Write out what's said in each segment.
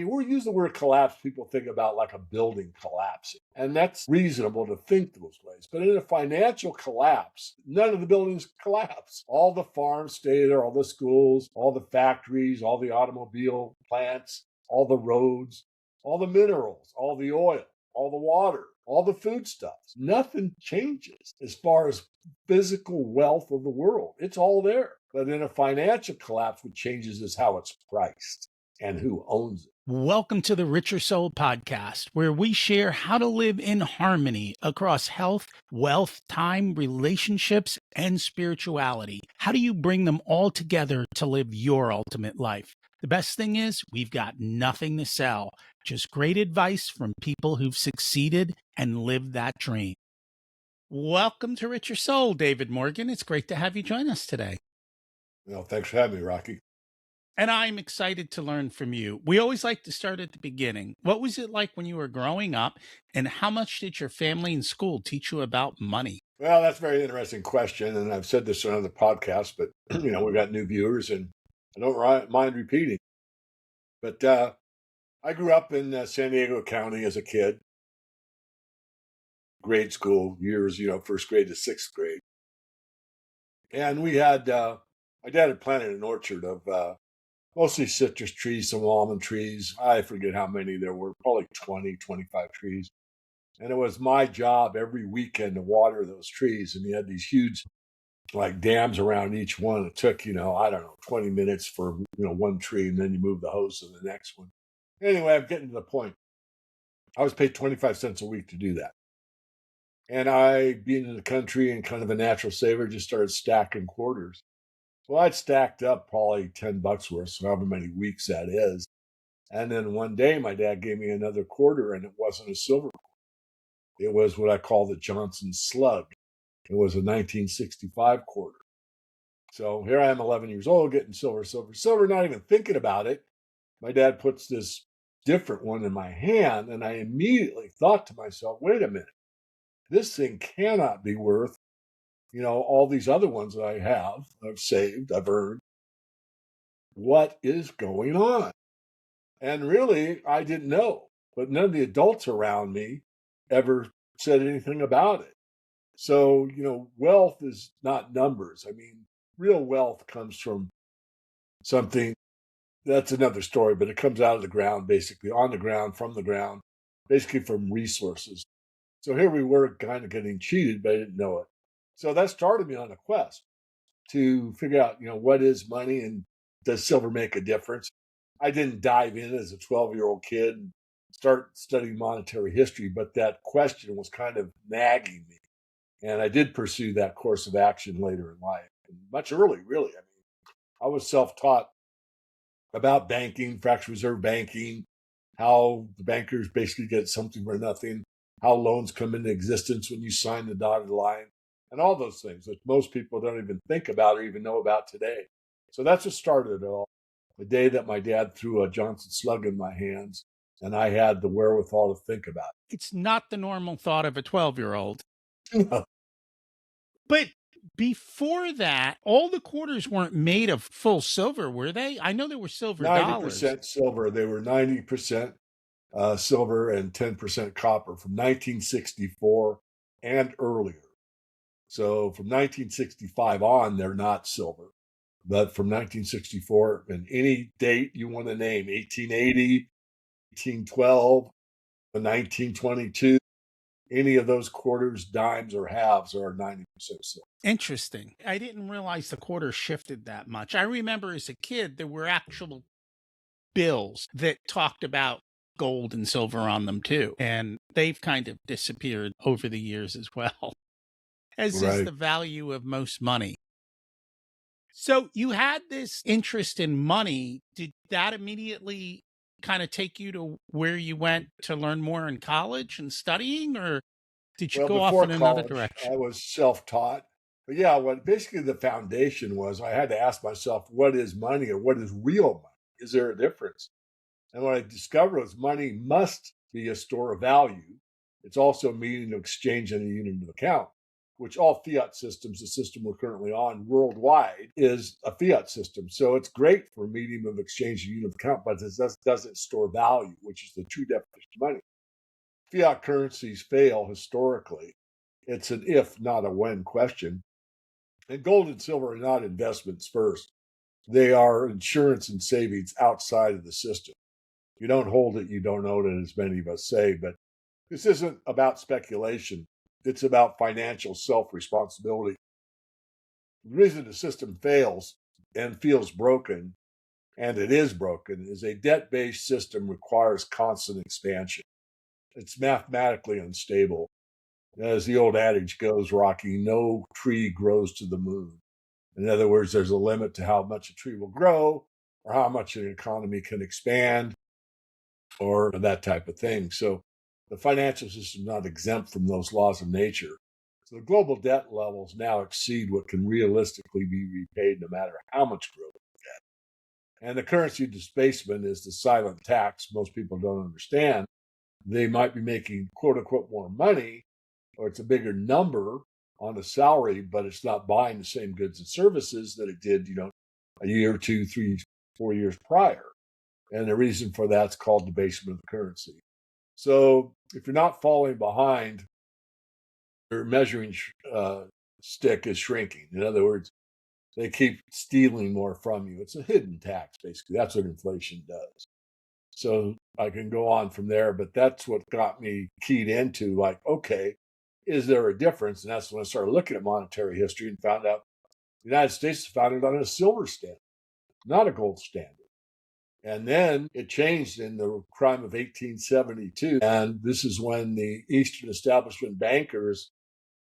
mean, we use the word collapse. People think about like a building collapsing, and that's reasonable to think those ways. But in a financial collapse, none of the buildings collapse. All the farms stay there, all the schools, all the factories, all the automobile plants, all the roads, all the minerals, all the oil, all the water, all the foodstuffs. Nothing changes as far as physical wealth of the world. It's all there. But in a financial collapse, what changes is how it's priced and who owns it. Welcome to the Richer Soul podcast, where we share how to live in harmony across health, wealth, time, relationships, and spirituality. How do you bring them all together to live your ultimate life? The best thing is we've got nothing to sell, just great advice from people who've succeeded and lived that dream. Welcome to Richer Soul, David Morgan. It's great to have you join us today. Well, thanks for having me, Rocky. And I'm excited to learn from you. We always like to start at the beginning. What was it like when you were growing up, and how much did your family and school teach you about money? Well, that's a very interesting question, and I've said this on other podcasts, but we've got new viewers, and I don't mind repeating. But I grew up in San Diego County as a kid, grade school years, first grade to sixth grade, and we had my dad had planted an orchard of mostly citrus trees, some almond trees. I forget how many there were, probably 20, 25 trees. And it was my job every weekend to water those trees. And he had these huge like dams around each one. It took, 20 minutes for, one tree, and then you move the hose to the next one. Anyway, I'm getting to the point. I was paid 25 cents a week to do that. And I, being in the country and kind of a natural saver, just started stacking quarters. Well, I'd stacked up probably $10 worth, so however many weeks that is. And then one day my dad gave me another quarter, and it wasn't a silver quarter. It was what I call the Johnson slug. It was a 1965 quarter. So here I am, 11 years old, getting silver, not even thinking about it. My dad puts this different one in my hand, and I immediately thought to myself, wait a minute, this thing cannot be worth all these other ones that I've saved, I've earned. What is going on? And really, I didn't know, but none of the adults around me ever said anything about it. So, wealth is not numbers. I mean, real wealth comes from something, that's another story, but it comes out of the ground, basically, on the ground, from the ground, basically from resources. So here we were kind of getting cheated, but I didn't know it. So that started me on a quest to figure out, what is money and does silver make a difference? I didn't dive in as a 12-year-old kid and start studying monetary history, but that question was kind of nagging me. And I did pursue that course of action later in life, and much early, really. I mean, I was self-taught about banking, fractional reserve banking, how the bankers basically get something for nothing, how loans come into existence when you sign the dotted line, and all those things that most people don't even think about or even know about today. So that's what started it all. The day that my dad threw a Johnson slug in my hands, and I had the wherewithal to think about It's not the normal thought of a 12-year-old. it. But before that, all the quarters weren't made of full silver, were they? I know there were silver 90% dollars. silver. They were 90% silver and 10% copper from 1964 and earlier. So from 1965 on, they're not silver. But from 1964 and any date you want to name, 1880, 1812, 1922, any of those quarters, dimes, or halves are 90% silver. Interesting. I didn't realize the quarter shifted that much. I remember as a kid, there were actual bills that talked about gold and silver on them too. And they've kind of disappeared over the years as well, as is Right. the value of most money. So you had this interest in money. Did that immediately kind of take you to where you went to learn more in college and studying, or did you Well, go off before in another college, direction? I was self-taught. But yeah, what basically the foundation was, I had to ask myself, what is money or what is real money? Is there a difference? And what I discovered was money must be a store of value. It's also a medium of exchange and a unit of account. which all fiat systems, the system we're currently on worldwide, is a fiat system. So it's great for medium of exchange and unit of account, but it doesn't store value, which is the true definition of money. Fiat currencies fail historically. It's an if, not a when question. And gold and silver are not investments first. They are insurance and savings outside of the system. You don't hold it, you don't own it, as many of us say. But this isn't about speculation. It's about financial self-responsibility. The reason the system fails and feels broken, and it is broken, is a debt-based system requires constant expansion. It's mathematically unstable. As the old adage goes, Rocky, no tree grows to the moon. In other words, there's a limit to how much a tree will grow or how much an economy can expand or that type of thing. So the financial system is not exempt from those laws of nature. So the global debt levels now exceed what can realistically be repaid no matter how much growth we get. And the currency displacement is the silent tax most people don't understand. They might be making quote unquote more money, or it's a bigger number on a salary, but it's not buying the same goods and services that it did, a year, 2, 3, 4 years prior. And the reason for that's called debasement of the currency. So if you're not falling behind, your measuring stick is shrinking. In other words, they keep stealing more from you. It's a hidden tax, basically. That's what inflation does. So I can go on from there, but that's what got me keyed into like, okay, is there a difference? And that's when I started looking at monetary history and found out the United States is founded on a silver standard, not a gold standard. And then it changed in the crime of 1872. And this is when the Eastern establishment bankers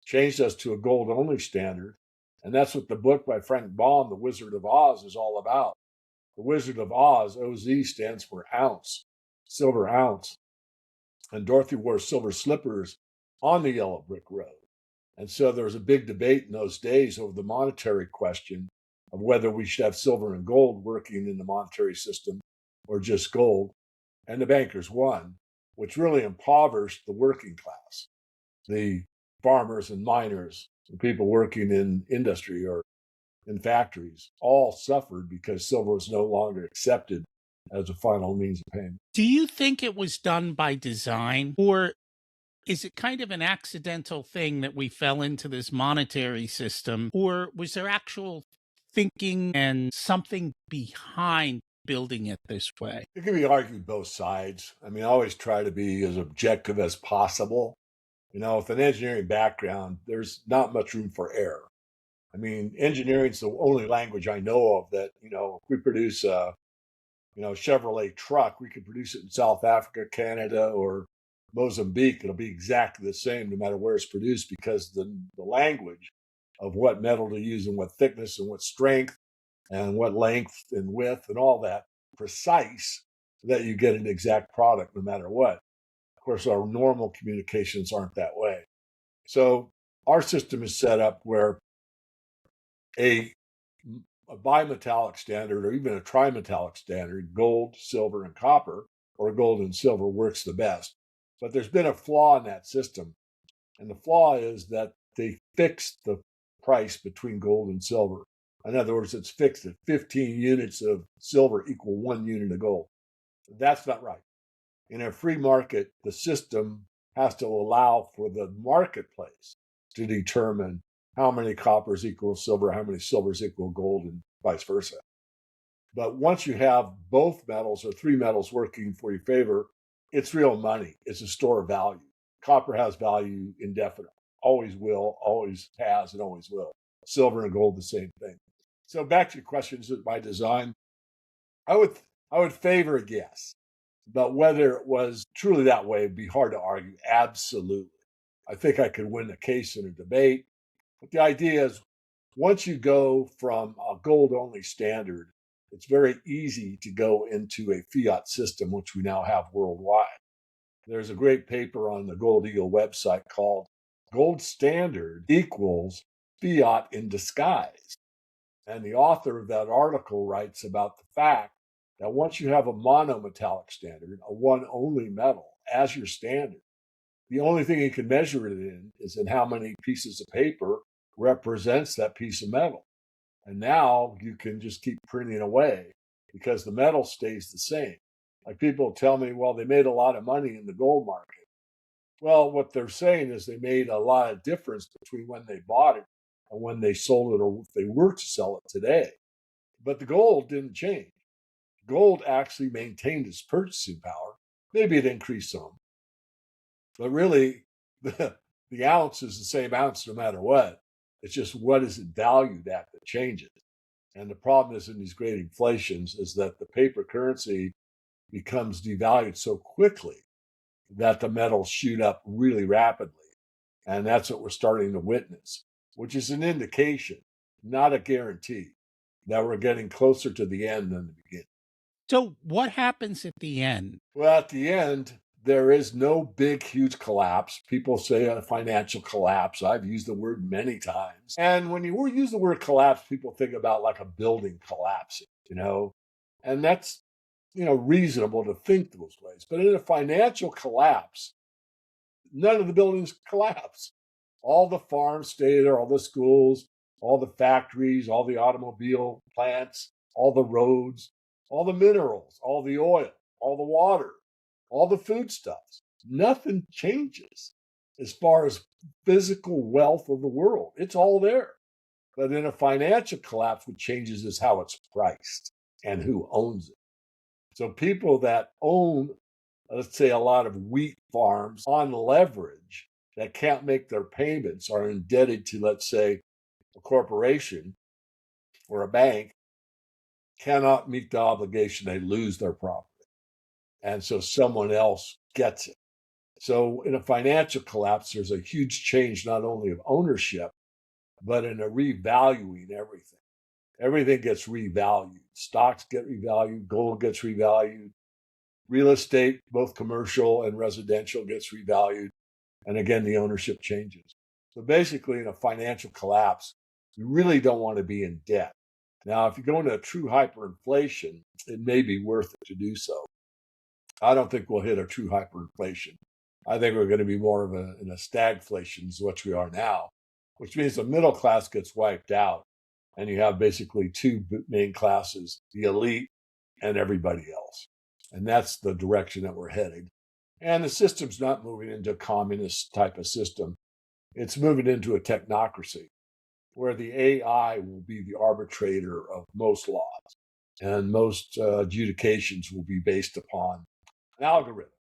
changed us to a gold only standard. And that's what the book by Frank Baum, The Wizard of Oz, is all about. The Wizard of Oz, OZ, stands for ounce, silver ounce. And Dorothy wore silver slippers on the yellow brick road. And so there was a big debate in those days over the monetary question of whether we should have silver and gold working in the monetary system or just gold. And the bankers won, which really impoverished the working class. The farmers and miners, the people working in industry or in factories, all suffered because silver was no longer accepted as a final means of payment. Do you think it was done by design, or is it kind of an accidental thing that we fell into this monetary system, or was there actual thinking and something behind building it this way? It can be argued both sides. I mean, I always try to be as objective as possible. With an engineering background, there's not much room for error. I mean, engineering's the only language I know of that, if we produce a, Chevrolet truck, we could produce it in South Africa, Canada, or Mozambique. It'll be exactly the same no matter where it's produced because the language of what metal to use and what thickness and what strength and what length and width and all that precise so that you get an exact product no matter what. Of course, our normal communications aren't that way. So our system is set up where a bimetallic standard or even a trimetallic standard, gold, silver, and copper, or gold and silver works the best. But there's been a flaw in that system. And the flaw is that they fixed the price between gold and silver. In other words, it's fixed at 15 units of silver equal 1 unit of gold. That's not right. In a free market, the system has to allow for the marketplace to determine how many coppers equal silver, how many silvers equal gold, and vice versa. But once you have both metals or three metals working for your favor, it's real money. It's a store of value. Copper has value indefinitely, always will, always has, and always will. Silver and gold, the same thing. So back to your question, is it by design? I would favor a guess, but whether it was truly that way would be hard to argue. Absolutely. I think I could win a case in a debate. But the idea is once you go from a gold only standard, it's very easy to go into a fiat system, which we now have worldwide. There's a great paper on the Gold Eagle website called Gold Standard Equals Fiat in Disguise. And the author of that article writes about the fact that once you have a monometallic standard, a one only metal as your standard, The only thing you can measure it in is in how many pieces of paper represents that piece of metal. And now you can just keep printing away because the metal stays the same. Like people tell me, well, they made a lot of money in the gold market. Well, what they're saying is they made a lot of difference between when they bought it and when they sold it, or if they were to sell it today. But the gold didn't change. Gold actually maintained its purchasing power. Maybe it increased some, but really the ounce is the same ounce no matter what. It's just what is it valued at that changes. And the problem is in these great inflations is that the paper currency becomes devalued so quickly that the metals shoot up really rapidly. And that's what we're starting to witness, which is an indication, not a guarantee, that we're getting closer to the end than the beginning. So, what happens at the end? Well, at the end, there is no big, huge collapse. People say a financial collapse. I've used the word many times. And when you use the word collapse, people think about like a building collapsing. And that's, reasonable to think those ways. But in a financial collapse, none of the buildings collapse. All the farms stay there, all the schools, all the factories, all the automobile plants, all the roads, all the minerals, all the oil, all the water, all the foodstuffs. Nothing changes as far as physical wealth of the world. It's all there. But in a financial collapse, what changes is how it's priced and who owns it. So people that own, let's say, a lot of wheat farms on leverage that can't make their payments are indebted to, let's say, a corporation or a bank, cannot meet the obligation, they lose their property. And so someone else gets it. So in a financial collapse, there's a huge change not only of ownership, but in a revaluing everything. Everything gets revalued. Stocks get revalued, gold gets revalued, real estate, both commercial and residential, gets revalued. And again, the ownership changes. So basically, in a financial collapse, you really don't want to be in debt. Now, if you go into a true hyperinflation, it may be worth it to do so. I don't think we'll hit a true hyperinflation. I think we're going to be more of in a stagflation, is what we are now, which means the middle class gets wiped out. And you have basically two main classes, the elite and everybody else. And that's the direction that we're heading. And the system's not moving into a communist type of system. It's moving into a technocracy where the AI will be the arbitrator of most laws and most adjudications will be based upon an algorithm.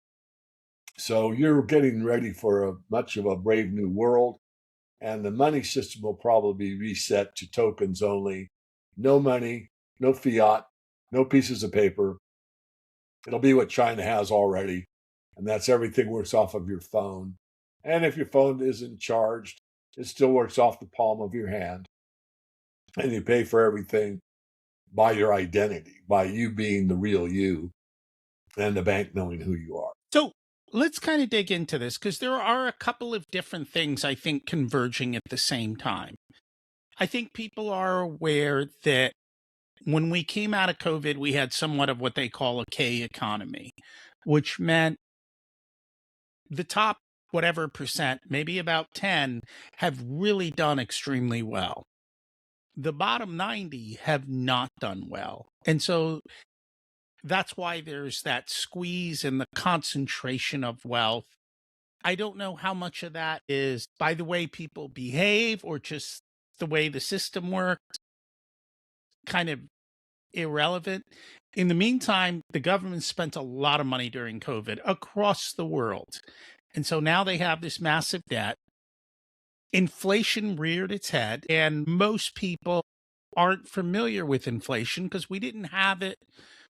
So you're getting ready for much of a brave new world, and the money system will probably be reset to tokens only. No money, no fiat, no pieces of paper. It'll be what China has already, and that's everything works off of your phone. And if your phone isn't charged, it still works off the palm of your hand. And you pay for everything by your identity, by you being the real you, and the bank knowing who you are. So, let's kind of dig into this because there are a couple of different things I think converging at the same time. I think people are aware that when we came out of COVID, we had somewhat of what they call a K economy, which meant the top whatever percent, maybe about 10, have really done extremely well. The bottom 90 have not done well. And so that's why there's that squeeze and the concentration of wealth. I don't know how much of that is by the way people behave or just the way the system works, kind of irrelevant. In the meantime, the government spent a lot of money during COVID across the world. And so now they have this massive debt. Inflation reared its head, and most people aren't familiar with inflation because we didn't have it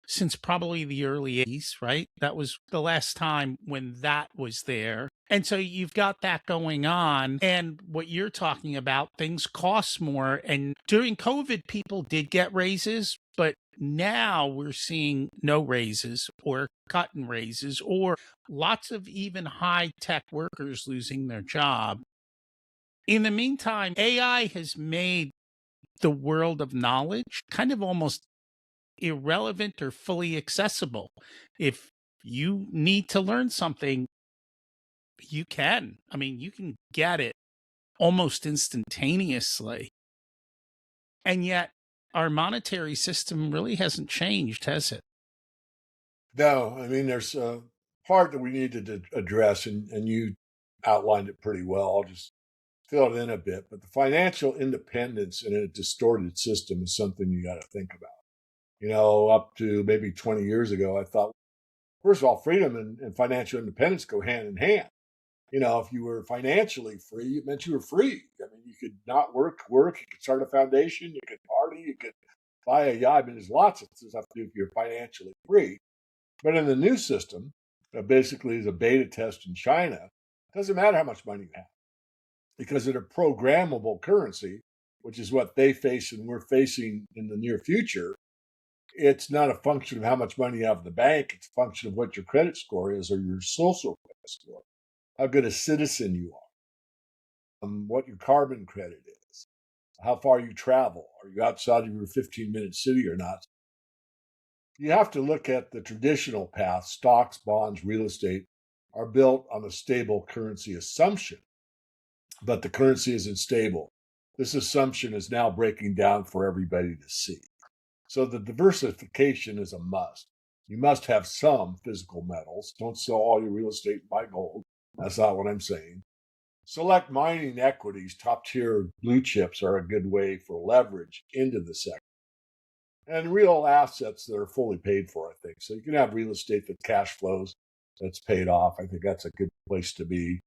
since probably the early 80s, right? That was the last time when that was there. And so you've got that going on. And what you're talking about, things cost more. And during COVID, people did get raises, but now we're seeing no raises or cut in raises or lots of even high tech workers losing their job. In the meantime, AI has made the world of knowledge kind of almost irrelevant or fully accessible. If you need to learn something, You can. I mean, you can get it almost instantaneously. And yet, our monetary system really hasn't changed, has it? No, I mean, there's a part that we need to address, and you outlined it pretty well. I'll just fill it in a bit. But the financial independence in a distorted system is something you got to think about. Up to maybe 20 years ago, I thought, first of all, freedom and financial independence go hand in hand. If you were financially free, it meant you were free. I mean, you could not work, you could start a foundation, you could party, you could buy a yacht. I mean, there's lots of stuff to do if you're financially free. But in the new system, basically is a beta test in China, it doesn't matter how much money you have because in a programmable currency, which is what they face and we're facing in the near future, it's not a function of how much money you have in the bank. It's a function of what your credit score is or your social credit score, how good a citizen you are, what your carbon credit is, how far you travel. Are you outside of your 15-minute city or not? You have to look at the traditional path. Stocks, bonds, real estate are built on a stable currency assumption, but the currency isn't stable. This assumption is now breaking down for everybody to see. So the diversification is a must. You must have some physical metals. Don't sell all your real estate and buy gold. That's not what I'm saying. Select mining equities, top tier blue chips are a good way for leverage into the sector. And real assets that are fully paid for, I think. So you can have real estate that cash flows, that's paid off. I think that's a good place to be.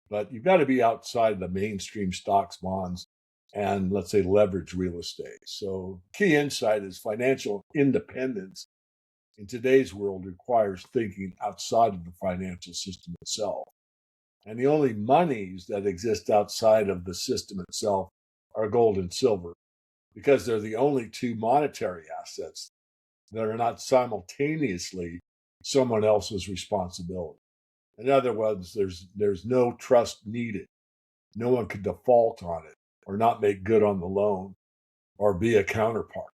But you've got to be outside the mainstream stocks, bonds, and let's say leverage real estate. So key insight is financial independence in today's world requires thinking outside of the financial system itself. And the only monies that exist outside of the system itself are gold and silver because they're the only two monetary assets that are not simultaneously someone else's responsibility. In other words, there's no trust needed. No one could default on it or not make good on the loan or be a counterpart.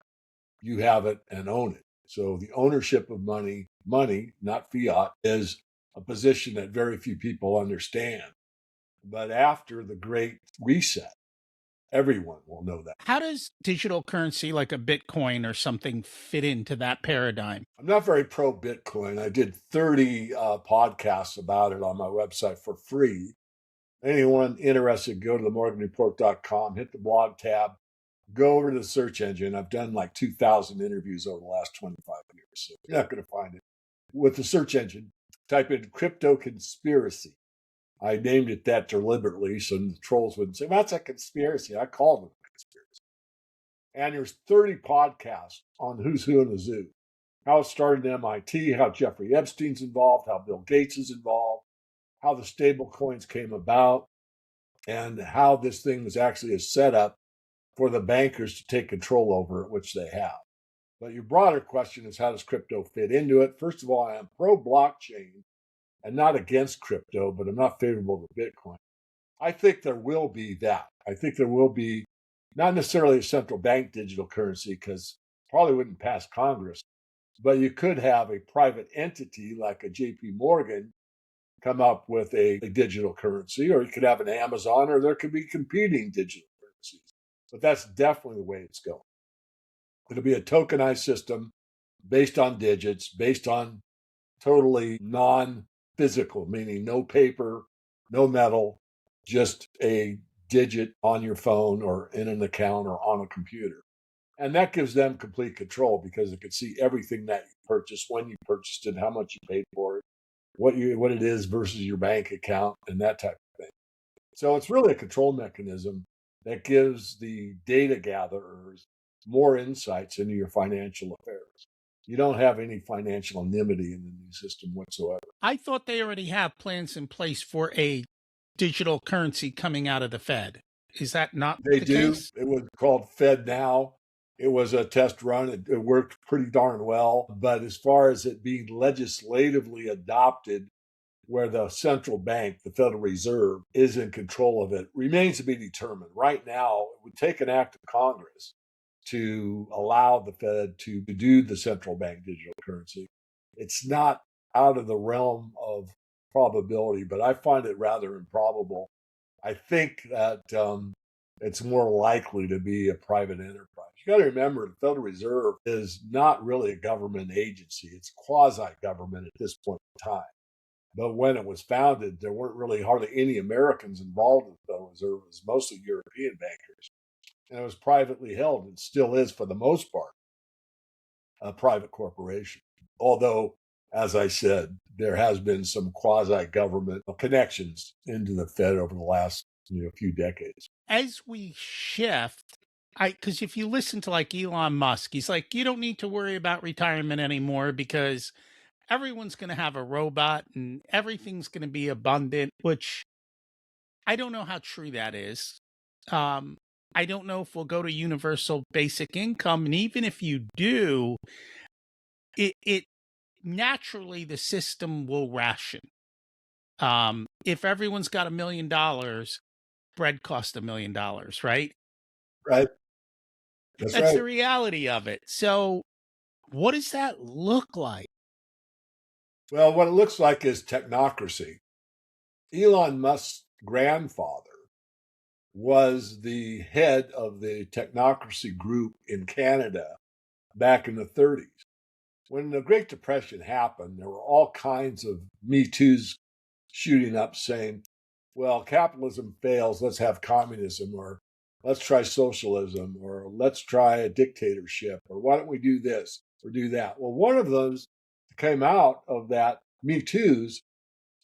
You have it and own it. So the ownership of money, not fiat, is a position that very few people understand. But after the Great Reset, everyone will know that. How does digital currency like a Bitcoin or something fit into that paradigm? I'm not very pro Bitcoin. I did 30 podcasts about it on my website for free. Anyone interested, go to themorganreport.com, hit the blog tab, go over to the search engine. I've done like 2,000 interviews over the last 25 years, so you're not going to find it. With the search engine, type in crypto conspiracy. I named it that deliberately so the trolls wouldn't say, well, that's a conspiracy. I called it a conspiracy. And there's 30 podcasts on who's who in the zoo. How it started at MIT, how Jeffrey Epstein's involved, how Bill Gates is involved, how the stable coins came about, and how this thing was actually a setup for the bankers to take control over it, which they have. But your broader question is, how does crypto fit into it? First of all, I am pro blockchain and not against crypto, but I'm not favorable to Bitcoin. I think there will be that. I think there will be not necessarily a central bank digital currency because probably wouldn't pass Congress, but you could have a private entity like a JP Morgan come up with a digital currency, or you could have an Amazon, or there could be competing digital currencies. But that's definitely the way it's going. It'll be a tokenized system based on digits, based on totally non-physical, meaning no paper, no metal, just a digit on your phone or in an account or on a computer. And that gives them complete control because it can see everything that you purchased, when you purchased it, how much you paid for it, what it is versus your bank account, and that type of thing. So it's really a control mechanism that gives the data gatherers more insights into your financial affairs. You don't have any financial anonymity in the new system whatsoever. I thought they already have plans in place for a digital currency coming out of the Fed. Is that not They the do. case? It was called Fed Now. It was a test run. It worked pretty darn well. But as far as it being legislatively adopted, where the central bank, the Federal Reserve, is in control of it, remains to be determined. Right now, it would take an act of Congress to allow the Fed to do the central bank digital currency. It's not out of the realm of probability, but I find it rather improbable. I think that it's more likely to be a private enterprise. You got to remember, the Federal Reserve is not really a government agency. It's quasi-government at this point in time. But when it was founded, there weren't really hardly any Americans involved in the Federal Reserve. It was mostly European bankers. And it was privately held and still is, for the most part, a private corporation. Although, as I said, there has been some quasi-government connections into the Fed over the last few decades. As we shift, because if you listen to like Elon Musk, he's like, you don't need to worry about retirement anymore because everyone's going to have a robot and everything's going to be abundant, which I don't know how true that is. I don't know if we'll go to universal basic income. And even if you do, it naturally the system will ration. If everyone's got $1 million, bread costs $1 million, right? Right. That's That's the right. reality of it. So what does that look like? Well, what it looks like is technocracy. Elon Musk's grandfather was the head of the technocracy group in Canada back in the 30s. When the Great Depression happened, there were all kinds of Me Too's shooting up saying, well, capitalism fails, let's have communism, or let's try socialism, or let's try a dictatorship, or why don't we do this or do that? Well, one of those came out of that Me Too's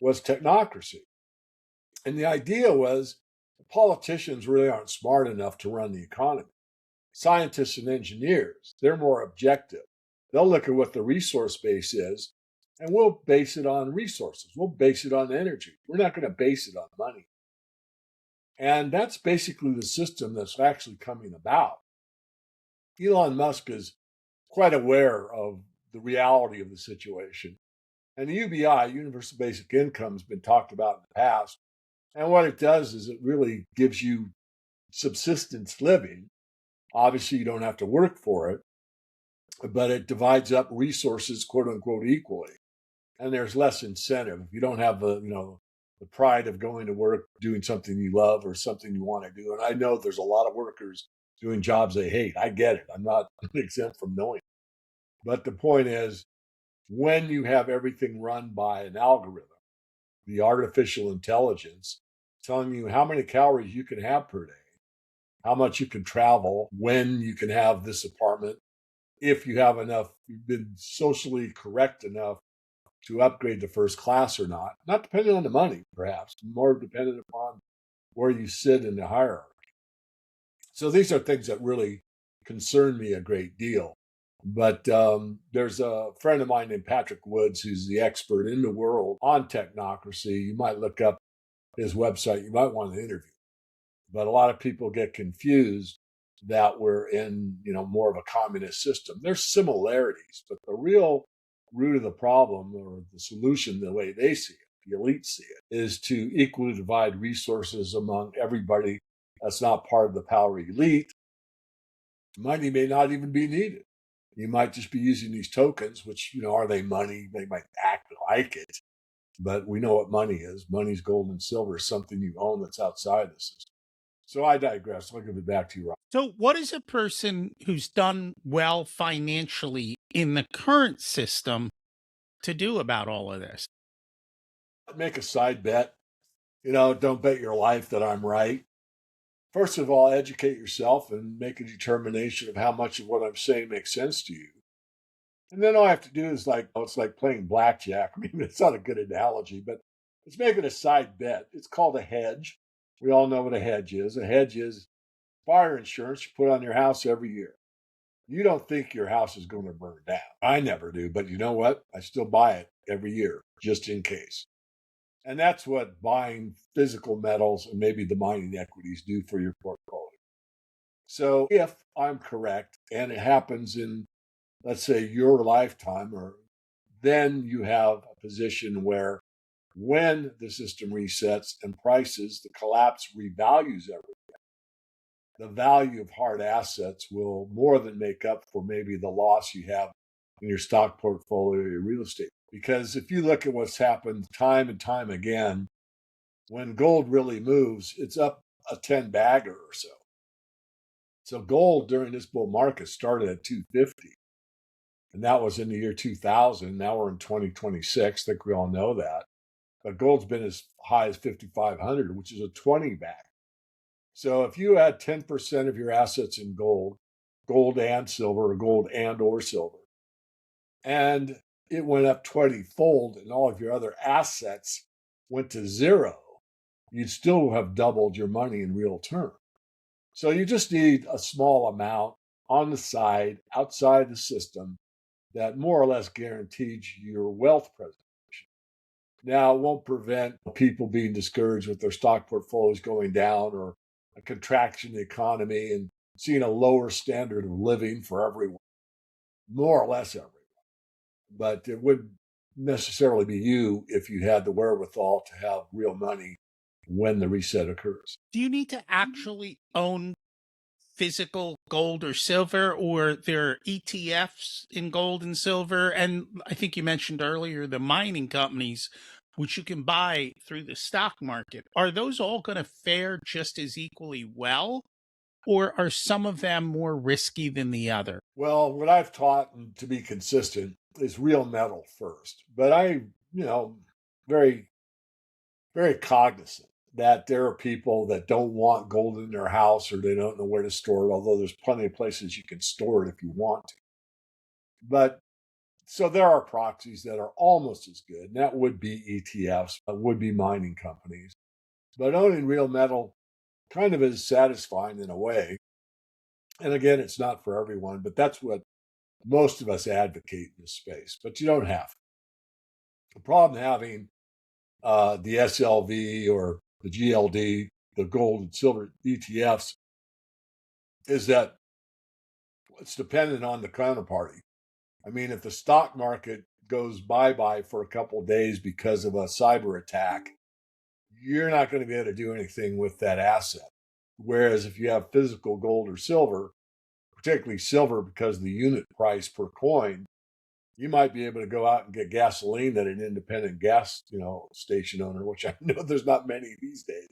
was technocracy. And the idea was the politicians really aren't smart enough to run the economy. Scientists and engineers, they're more objective. They'll look at what the resource base is, and we'll base it on resources. We'll base it on energy. We're not going to base it on money. And that's basically the system that's actually coming about. Elon Musk is quite aware of the reality of the situation. And the UBI, Universal Basic Income, has been talked about in the past. And what it does is it really gives you subsistence living. Obviously, you don't have to work for it, but it divides up resources, quote unquote, equally. And there's less incentive. If you don't have the pride of going to work, doing something you love or something you want to do. And I know there's a lot of workers doing jobs they hate. I get it. I'm not exempt from knowing. But the point is, when you have everything run by an algorithm, the artificial intelligence telling you how many calories you can have per day, how much you can travel, when you can have this apartment, if you have enough, you've been socially correct enough to upgrade to first class or not depending on the money, perhaps, more dependent upon where you sit in the hierarchy. So these are things that really concern me a great deal. But there's a friend of mine named Patrick Woods, who's the expert in the world on technocracy. You might look up his website. You might want to interview. But a lot of people get confused that we're in, more of a communist system. There's similarities, but the real root of the problem or the solution, the way they see it, the elites see it, is to equally divide resources among everybody that's not part of the power elite. Money may not even be needed. You might just be using these tokens, which, are they money? They might act like it, but we know what money is. Money's gold and silver, something you own that's outside the system. So I digress. I'll give it back to you, Rob. So, what is a person who's done well financially in the current system to do about all of this? Make a side bet. Don't bet your life that I'm right. First of all, educate yourself and make a determination of how much of what I'm saying makes sense to you. And then all I have to do is it's like playing blackjack. I mean, it's not a good analogy, but it's making a side bet. It's called a hedge. We all know what a hedge is. A hedge is fire insurance you put on your house every year. You don't think your house is going to burn down. I never do, but you know what? I still buy it every year just in case. And that's what buying physical metals and maybe the mining equities do for your portfolio. So if I'm correct and it happens in, let's say, your lifetime, then you have a position where when the system resets and prices, the collapse revalues everything, the value of hard assets will more than make up for maybe the loss you have in your stock portfolio or your real estate. Because if you look at what's happened time and time again, when gold really moves, it's up a 10 bagger or so. So gold during this bull market started at 250, and that was in the year 2000. Now we're in 2026. I think we all know that. But gold's been as high as 5,500, which is a 20 bag. So if you had 10% of your assets in gold, gold and silver, or gold and or silver, and it went up 20-fold and all of your other assets went to zero, you'd still have doubled your money in real terms. So you just need a small amount on the side, outside the system, that more or less guarantees your wealth preservation. Now, it won't prevent people being discouraged with their stock portfolios going down, or a contraction in the economy and seeing a lower standard of living for everyone, more or less everyone. But it wouldn't necessarily be you if you had the wherewithal to have real money when the reset occurs. Do you need to actually own physical gold or silver, or there are ETFs in gold and silver? And I think you mentioned earlier the mining companies, which you can buy through the stock market. Are those all going to fare just as equally well, or are some of them more risky than the other? Well, what I've taught, and to be consistent, is real metal first. But very, very cognizant that there are people that don't want gold in their house, or they don't know where to store it, although there's plenty of places you can store it if you want to. But so there are proxies that are almost as good, and that would be ETFs, would be mining companies. But owning real metal kind of is satisfying in a way. And again, it's not for everyone, but that's what most of us advocate in this space. But you don't have to. The problem having the SLV or the GLD, the gold and silver ETFs, is that it's dependent on the counterparty. I mean, if the stock market goes bye-bye for a couple of days because of a cyber attack, you're not going to be able to do anything with that asset. Whereas if you have physical gold or silver, particularly silver because of the unit price per coin, you might be able to go out and get gasoline at an independent gas, station owner, which I know there's not many these days.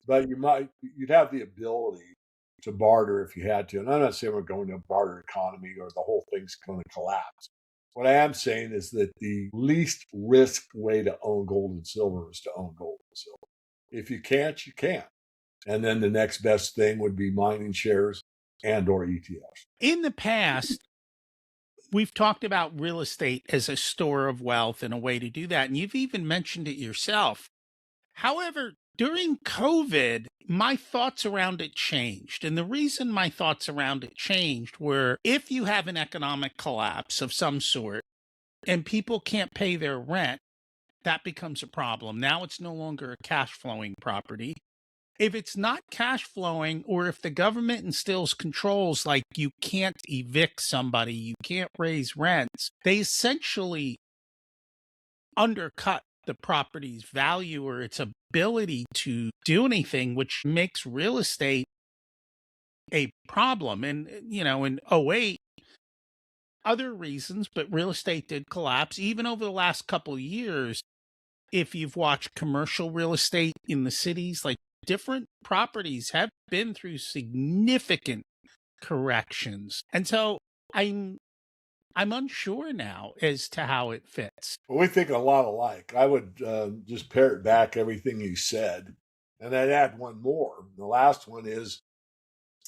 But you'd have the ability to barter if you had to. And I'm not saying we're going to a barter economy or the whole thing's going to collapse. What I am saying is that the least risk way to own gold and silver is to own gold and silver. If you can't, you can't. And then the next best thing would be mining shares and or ETFs. In the past, we've talked about real estate as a store of wealth and a way to do that. And you've even mentioned it yourself. However, during COVID, my thoughts around it changed. And the reason my thoughts around it changed were, if you have an economic collapse of some sort and people can't pay their rent, that becomes a problem. Now it's no longer a cash flowing property. If it's not cash flowing, or if the government instills controls like you can't evict somebody, you can't raise rents, they essentially undercut the property's value or its ability to do anything, which makes real estate a problem. And, in '08, other reasons, but real estate did collapse. Even over the last couple of years, if you've watched commercial real estate in the cities, like, different properties have been through significant corrections. And so I'm unsure now as to how it fits. Well, we think a lot alike. I would just parrot back everything you said, and I'd add one more. The last one is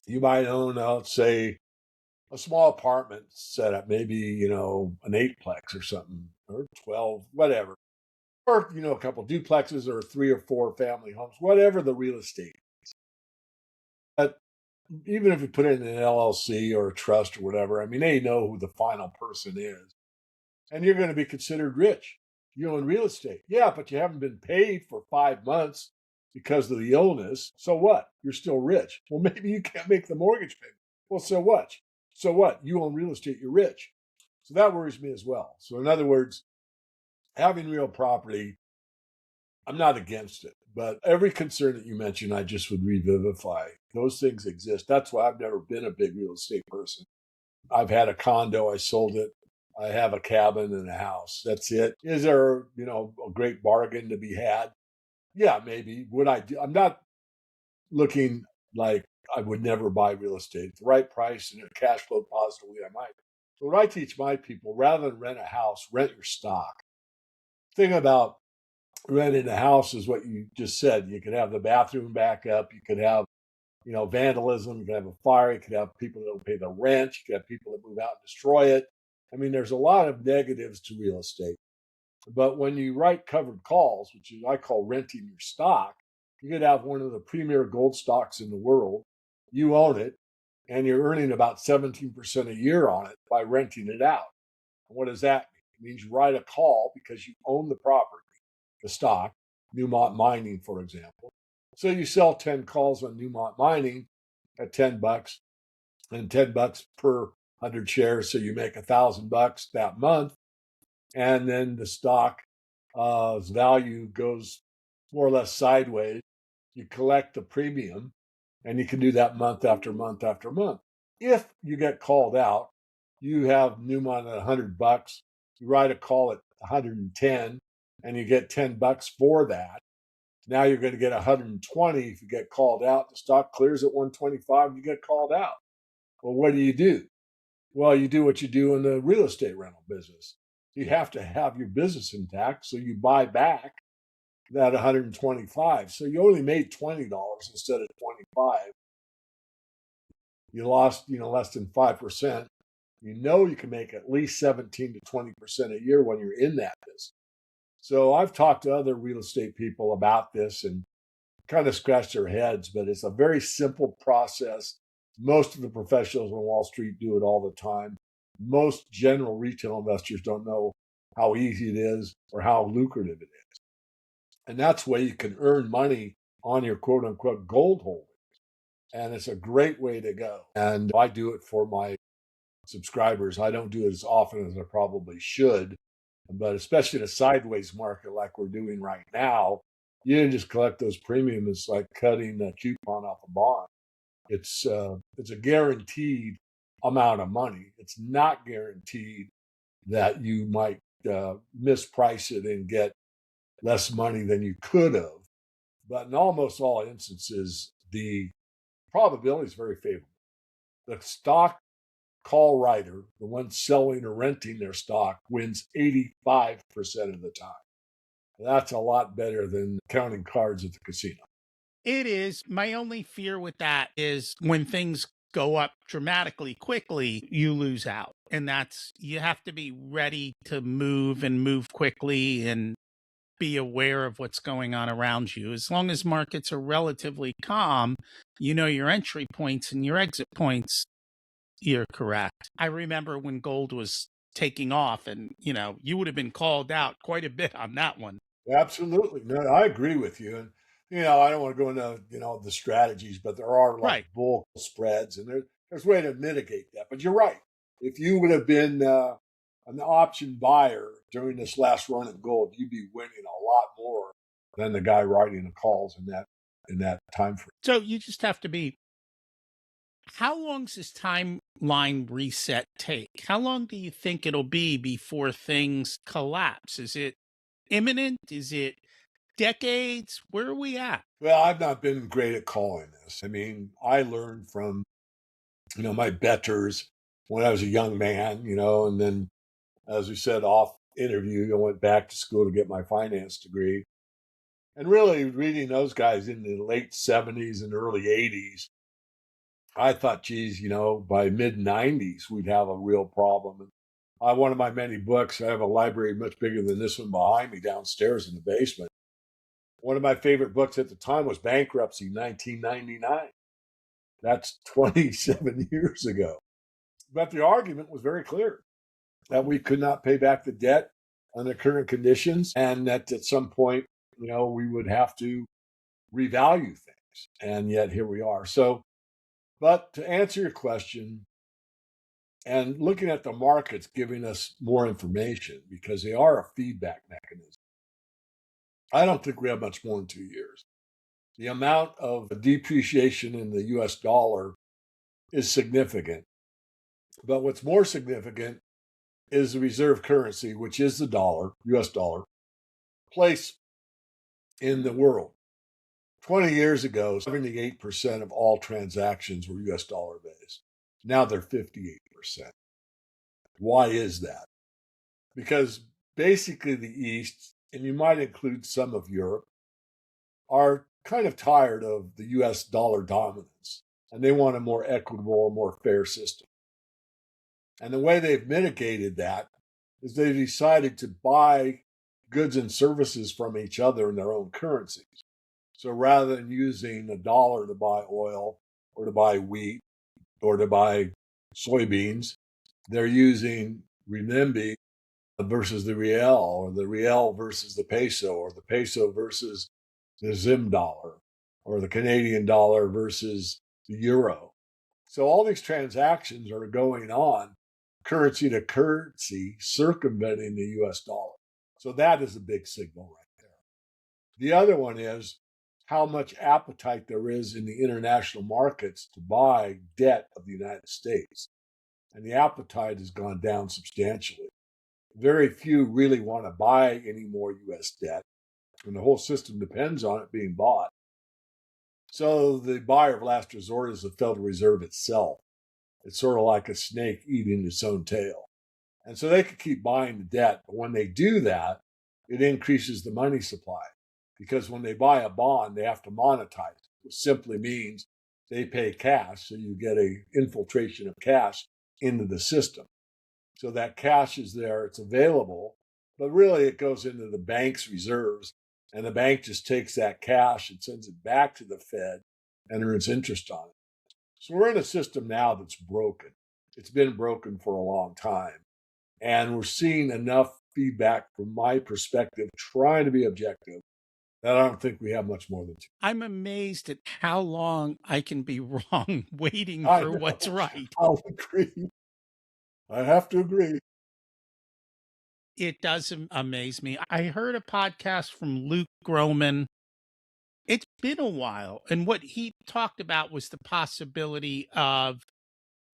you might own, say, a small apartment setup, maybe, an eightplex or something, or 12, whatever. Or, a couple duplexes or 3 or 4 family homes, whatever the real estate is. But even if you put it in an LLC or a trust or whatever, I mean, they know who the final person is. And you're going to be considered rich. You own real estate. Yeah, but you haven't been paid for 5 months because of the illness. So what? You're still rich. Well, maybe you can't make the mortgage payment. Well, so what? So what? You own real estate, you're rich. So that worries me as well. So in other words, having real property, I'm not against it, but every concern that you mentioned, I just would revivify. Those things exist. That's why I've never been a big real estate person. I've had a condo, I sold it. I have a cabin and a house. That's it. Is there, a great bargain to be had? Yeah, maybe. Would I do? I'm not looking like I would never buy real estate. At the right price and cash flow positively, I might. So what I teach my people, rather than rent a house, rent your stock. Thing about renting a house is what you just said. You could have the bathroom back up. You could have, vandalism. You could have a fire. You could have people that don't pay the rent. You could have people that move out and destroy it. I mean, there's a lot of negatives to real estate. But when you write covered calls, which I call renting your stock, you could have one of the premier gold stocks in the world. You own it, and you're earning about 17% a year on it by renting it out. And what does that mean? It means you write a call because you own the property, the stock, Newmont Mining, for example. So you sell 10 calls on Newmont Mining at $10 and $10 per 100 shares. So you make $1,000 that month. And then the stock's value goes more or less sideways. You collect the premium, and you can do that month after month after month. If you get called out, you have Newmont at $100. You write a call at 110, and you get $10 for that. Now you're going to get 120 if you get called out. The stock clears at 125, you get called out. Well, what do? Well, you do what you do in the real estate rental business. You have to have your business intact, so you buy back that 125. So you only made $20 instead of 25. You lost, less than 5%. You can make at least 17 to 20% a year when you're in that business. So I've talked to other real estate people about this and kind of scratched their heads, but it's a very simple process. Most of the professionals on Wall Street do it all the time. Most general retail investors don't know how easy it is or how lucrative it is. And that's where you can earn money on your quote unquote gold holdings. And it's a great way to go. And I do it for my subscribers. I don't do it as often as I probably should, but especially in a sideways market like we're doing right now, you didn't just collect those premiums. It's like cutting a coupon off a bond. It's a guaranteed amount of money. It's not guaranteed that you might misprice it and get less money than you could have. But in almost all instances, the probability is very favorable. The stock call writer, the one selling or renting their stock, wins 85% of the time. That's a lot better than counting cards at the casino. It is. My only fear with that is when things go up dramatically quickly, you lose out. And you have to be ready to move and move quickly and be aware of what's going on around you. As long as markets are relatively calm, you know your entry points and your exit points. You're correct. I remember when gold was taking off and, you would have been called out quite a bit on that one. Absolutely. No, I agree with you. And, I don't want to go into, the strategies, but there are like Right. bull spreads and there's a way to mitigate that. But you're right. If you would have been an option buyer during this last run of gold, you'd be winning a lot more than the guy writing the calls in that time frame. So you just have to be. How long does this timeline reset take? How long do you think it'll be before things collapse? Is it imminent? Is it decades? Where are we at? Well, I've not been great at calling this. I mean, I learned from, my betters when I was a young man, and then, as we said off interview, I went back to school to get my finance degree. And really reading those guys in the late 70s and early 80s, I thought, geez, by mid 90s, we'd have a real problem. And one of my many books, I have a library much bigger than this one behind me downstairs in the basement. One of my favorite books at the time was Bankruptcy, 1999. That's 27 years ago. But the argument was very clear that we could not pay back the debt under current conditions and that at some point, we would have to revalue things. And yet here we are. So, but to answer your question, and looking at the markets giving us more information because they are a feedback mechanism, I don't think we have much more than 2 years. The amount of depreciation in the US dollar is significant. But what's more significant is the reserve currency, which is the dollar, US dollar, place in the world. 20 years ago, 78% of all transactions were US dollar based. Now they're 58%. Why is that? Because basically the East, and you might include some of Europe, are kind of tired of the US dollar dominance and they want a more equitable, more fair system. And the way they've mitigated that is they've decided to buy goods and services from each other in their own currencies. So rather than using a dollar to buy oil or to buy wheat or to buy soybeans, they're using renminbi versus the real, or the real versus the peso, or the peso versus the Zim dollar, or the Canadian dollar versus the euro. So all these transactions are going on currency to currency, circumventing the US dollar. So that is a big signal right there. The other one is how much appetite there is in the international markets to buy debt of the United States. And the appetite has gone down substantially. Very few really want to buy any more US debt, and the whole system depends on it being bought. So the buyer of last resort is the Federal Reserve itself. It's sort of like a snake eating its own tail. And so they could keep buying the debt, but when they do that, it increases the money supply. Because when they buy a bond, they have to monetize it, which simply means they pay cash, so you get an infiltration of cash into the system. So that cash is there, it's available, but really it goes into the bank's reserves, and the bank just takes that cash and sends it back to the Fed and earns interest on it. So we're in a system now that's broken. It's been broken for a long time. And we're seeing enough feedback from my perspective, trying to be objective, that I don't think we have much more than two. I'm amazed at how long I can be wrong waiting I for know. what's right. I'll agree. I have to agree. It does amaze me. I heard a podcast from Luke Groman. It's been a while. And what he talked about was the possibility of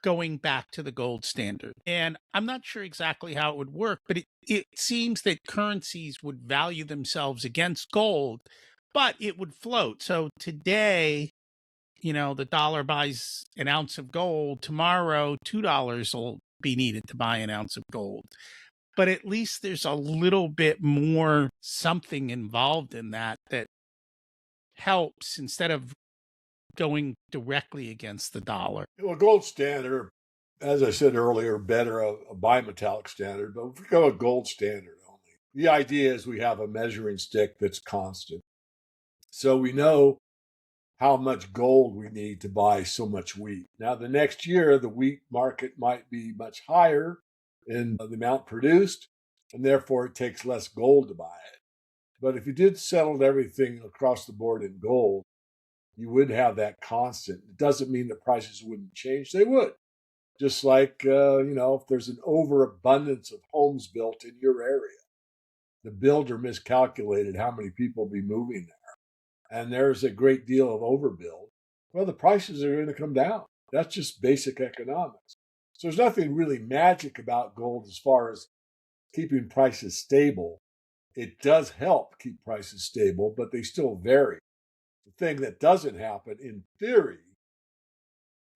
going back to the gold standard. And I'm not sure exactly how it would work, but it seems that currencies would value themselves against gold, but it would float. So today, the dollar buys an ounce of gold. Tomorrow, $2 will be needed to buy an ounce of gold. But at least there's a little bit more something involved in that helps instead of going directly against the dollar. Well, gold standard, as I said earlier, better a bimetallic standard, but if we go a gold standard only, the idea is we have a measuring stick that's constant. So we know how much gold we need to buy so much wheat. Now, the next year, the wheat market might be much higher in the amount produced, and therefore it takes less gold to buy it. But if you did settle everything across the board in gold, you would have that constant. It doesn't mean the prices wouldn't change. They would. Just like, if there's an overabundance of homes built in your area, the builder miscalculated how many people will be moving there. And there's a great deal of overbuild. Well, the prices are going to come down. That's just basic economics. So there's nothing really magic about gold as far as keeping prices stable. It does help keep prices stable, but they still vary. The thing that doesn't happen in theory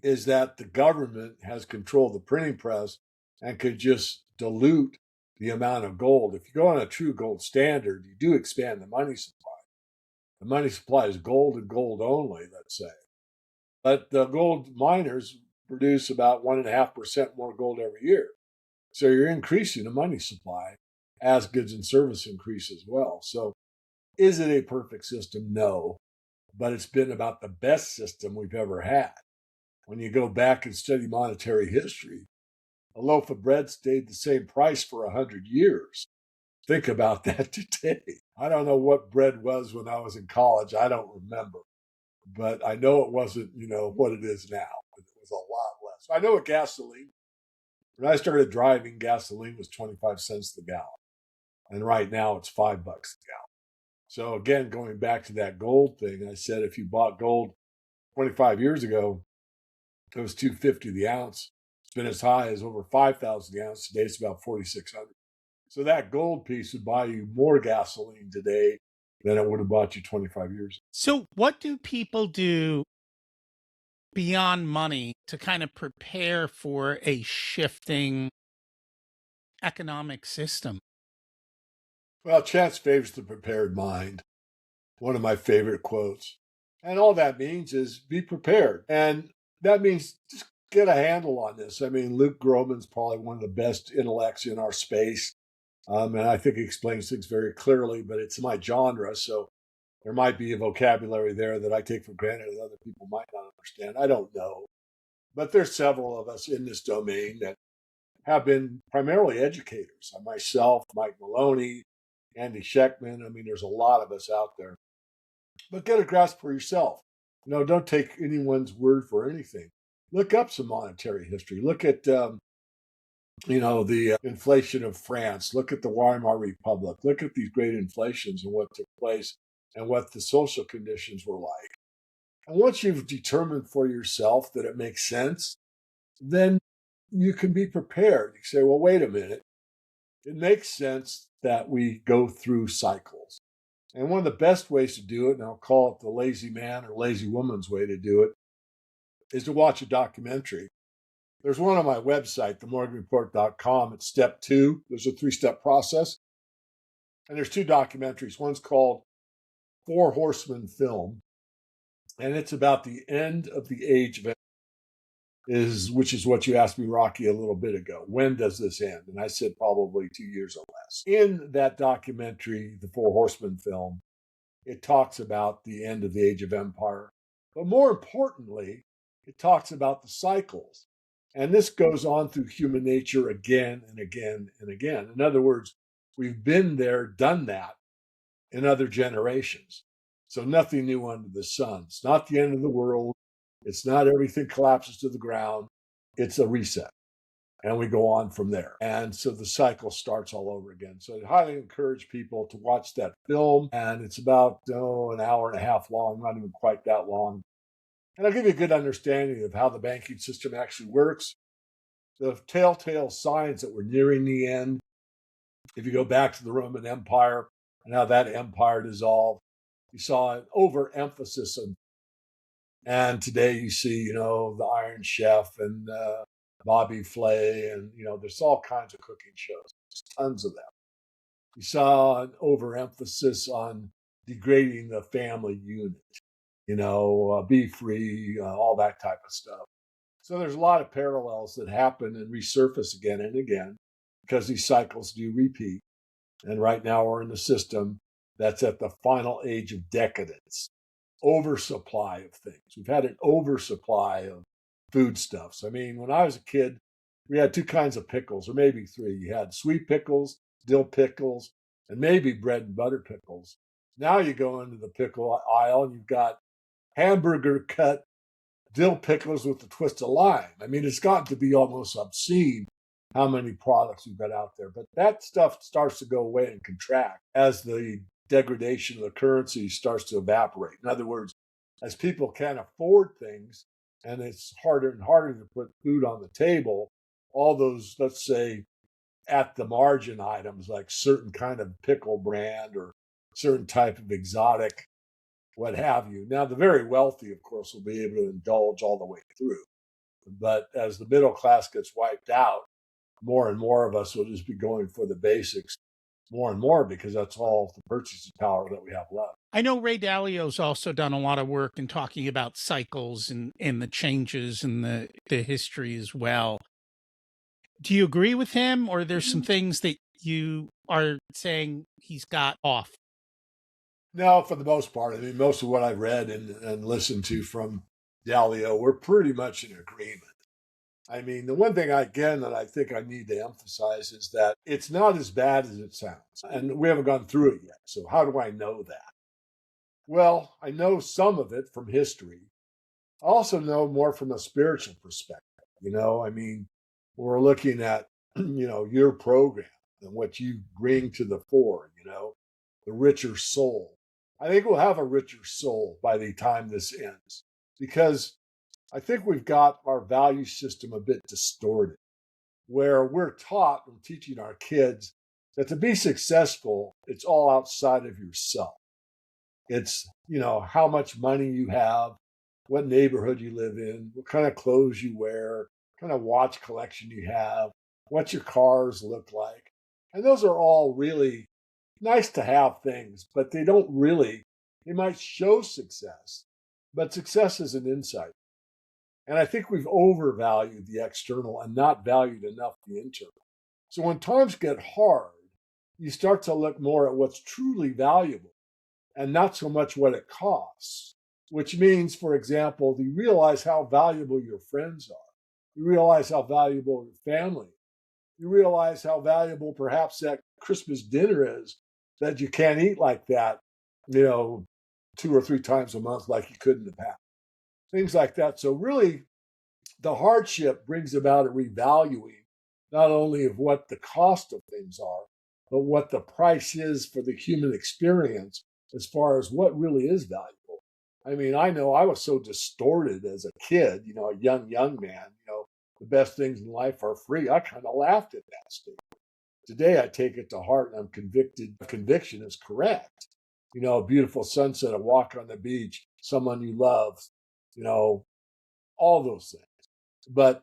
is that the government has control of the printing press and could just dilute the amount of gold. If you go on a true gold standard, you do expand the money supply. The money supply is gold and gold only, let's say. But the gold miners produce about 1.5% more gold every year. So you're increasing the money supply as goods and service increase as well. So is it a perfect system? No. But it's been about the best system we've ever had. When you go back and study monetary history, a loaf of bread stayed the same price for 100 years. Think about that today. I don't know what bread was when I was in college. I don't remember. But I know it wasn't, what it is now. It was a lot less. I know what gasoline. When I started driving, gasoline was 25 cents the gallon. And right now it's $5 a gallon. So again, going back to that gold thing, I said if you bought gold 25 years ago, it was $2.50 the ounce. been as high as over 5,000 gallons. Today it's about 4,600. So that gold piece would buy you more gasoline today than it would have bought you 25 years ago. So, what do people do beyond money to kind of prepare for a shifting economic system? Well, chance favors the prepared mind. One of my favorite quotes. And all that means is be prepared. And that means just get a handle on this. I mean, Luke Groman's probably one of the best intellects in our space. And I think he explains things very clearly, but it's my genre. So there might be a vocabulary there that I take for granted that other people might not understand. I don't know. But there's several of us in this domain that have been primarily educators. Myself, Mike Maloney, Andy Scheckman. I mean, there's a lot of us out there. But get a grasp for yourself. Don't take anyone's word for anything. Look up some monetary history. Look at, the inflation of France. Look at the Weimar Republic. Look at these great inflations and what took place and what the social conditions were like. And once you've determined for yourself that it makes sense, then you can be prepared. You say, well, wait a minute. It makes sense that we go through cycles. And one of the best ways to do it, and I'll call it the lazy man or lazy woman's way to do it, is to watch a documentary. There's one on my website, themorganreport.com. It's step 2. There's a 3-step process. And there's 2 documentaries. One's called Four Horsemen Film, and it's about the end of the age of which is what you asked me, Rocky, a little bit ago. When does this end? And I said probably 2 years or less. In that documentary, the Four Horsemen film, it talks about the end of the age of empire. But more importantly, it talks about the cycles. And this goes on through human nature again and again and again. In other words, we've been there, done that in other generations. So nothing new under the sun. It's not the end of the world. It's not everything collapses to the ground. It's a reset. And we go on from there. And so the cycle starts all over again. So I highly encourage people to watch that film. And it's about, an hour and a half long, not even quite that long. And I'll give you a good understanding of how the banking system actually works. The telltale signs that we're nearing the end. If you go back to the Roman Empire and how that empire dissolved, you saw an overemphasis of. And today you see, the Iron Chef and Bobby Flay, and, there's all kinds of cooking shows. There's tons of them. You saw an overemphasis on degrading the family unit, be free, all that type of stuff. So there's a lot of parallels that happen and resurface again and again because these cycles do repeat. And right now we're in the system that's at the final age of decadence. Oversupply of things. We've had an oversupply of foodstuffs. I mean, when I was a kid, we had 2 kinds of pickles, or maybe 3. You had sweet pickles, dill pickles, and maybe bread and butter pickles. Now you go into the pickle aisle and you've got hamburger cut dill pickles with a twist of lime. I mean, it's gotten to be almost obscene how many products we've got out there. But that stuff starts to go away and contract as the degradation of the currency starts to evaporate. In other words, as people can't afford things and it's harder and harder to put food on the table, all those, let's say, at the margin items like certain kind of pickle brand or certain type of exotic, what have you. Now, the very wealthy, of course, will be able to indulge all the way through. But as the middle class gets wiped out, more and more of us will just be going for the basics more and more because that's all the purchasing power that we have left. I know Ray Dalio's also done a lot of work in talking about cycles and the changes and the history as well. Do you agree with him, or there's some things that you are saying he's got off? No, for the most part. I mean, most of what I read and listened to from Dalio, we're pretty much in agreement. I mean, the one thing, again, that I think I need to emphasize is that it's not as bad as it sounds. And we haven't gone through it yet. So how do I know that? Well, I know some of it from history. I also know more from a spiritual perspective. I mean, we're looking at, your program and what you bring to the fore, the richer soul. I think we'll have a richer soul by the time this ends because I think we've got our value system a bit distorted, where we're taught when teaching our kids that to be successful, it's all outside of yourself. It's, how much money you have, what neighborhood you live in, what kind of clothes you wear, what kind of watch collection you have, what your cars look like. And those are all really nice to have things, but they might show success, but success is an insight. And I think we've overvalued the external and not valued enough the internal. So when times get hard, you start to look more at what's truly valuable and not so much what it costs, which means, for example, you realize how valuable your friends are. You realize how valuable your family. You realize how valuable perhaps that Christmas dinner is that you can't eat like that, you know, 2 or 3 times a month like you could in the past. Things like that. So really, the hardship brings about a revaluing, not only of what the cost of things are, but what the price is for the human experience as far as what really is valuable. I mean, I know I was so distorted as a kid, a young man, the best things in life are free. I kind of laughed at that statement. Today, I take it to heart and I'm convicted. Conviction is correct. A beautiful sunset, a walk on the beach, someone you love, you know, all those things. But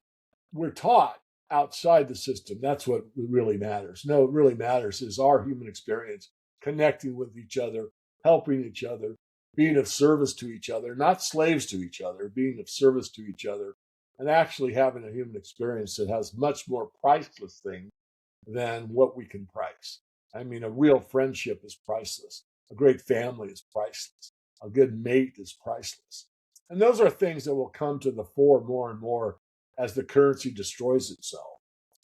we're taught outside the system. That's what really matters. No, what really matters is our human experience, connecting with each other, helping each other, being of service to each other, not slaves to each other, being of service to each other, and actually having a human experience that has much more priceless things than what we can price. I mean, a real friendship is priceless. A great family is priceless. A good mate is priceless. And those are things that will come to the fore more and more as the currency destroys itself,